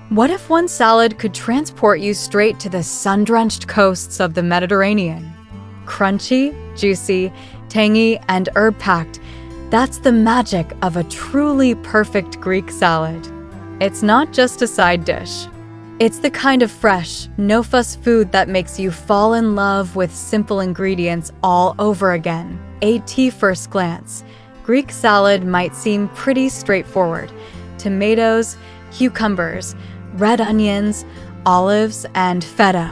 What if one salad could transport you straight to the sun-drenched coasts of the Mediterranean? Crunchy, juicy, tangy, and herb-packed, that's the magic of a truly perfect Greek salad. It's not just a side dish. It's the kind of fresh, no-fuss food that makes you fall in love with simple ingredients all over again. At first glance, Greek salad might seem pretty straightforward. Tomatoes, cucumbers, red onions, olives, and feta.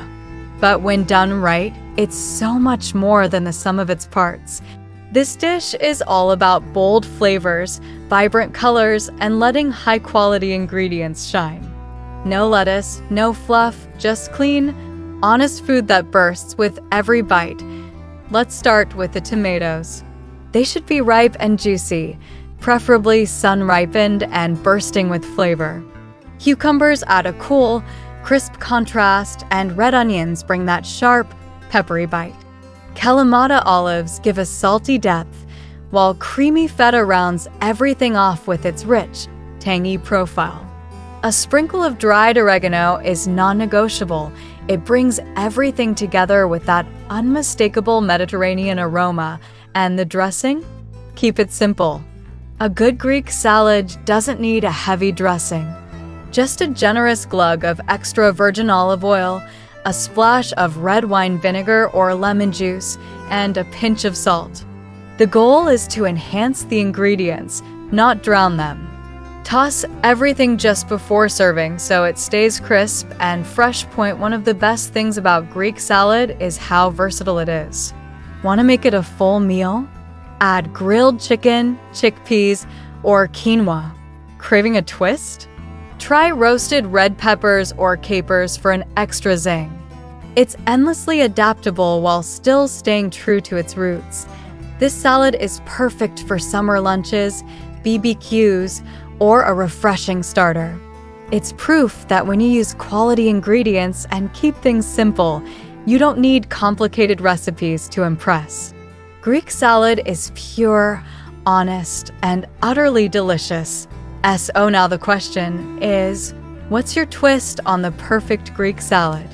But when done right, it's so much more than the sum of its parts. This dish is all about bold flavors, vibrant colors, and letting high-quality ingredients shine. No lettuce, no fluff, just clean, honest food that bursts with every bite. Let's start with the tomatoes. They should be ripe and juicy, preferably sun-ripened and bursting with flavor. Cucumbers add a cool, crisp contrast, and red onions bring that sharp, peppery bite. Kalamata olives give a salty depth, while creamy feta rounds everything off with its rich, tangy profile. A sprinkle of dried oregano is non-negotiable. It brings everything together with that unmistakable Mediterranean aroma. And the dressing? Keep it simple. A good Greek salad doesn't need a heavy dressing. Just a generous glug of extra virgin olive oil, a splash of red wine vinegar or lemon juice, and a pinch of salt. The goal is to enhance the ingredients, not drown them. Toss everything just before serving so it stays crisp and fresh. One of the best things about Greek salad is how versatile it is. Want to make it a full meal? Add grilled chicken, chickpeas, or quinoa. Craving a twist? Try roasted red peppers or capers for an extra zing. It's endlessly adaptable while still staying true to its roots. This salad is perfect for summer lunches, BBQs, or a refreshing starter. It's proof that when you use quality ingredients and keep things simple, you don't need complicated recipes to impress. Greek salad is pure, honest, and utterly delicious. So now the question is, what's your twist on the perfect Greek salad?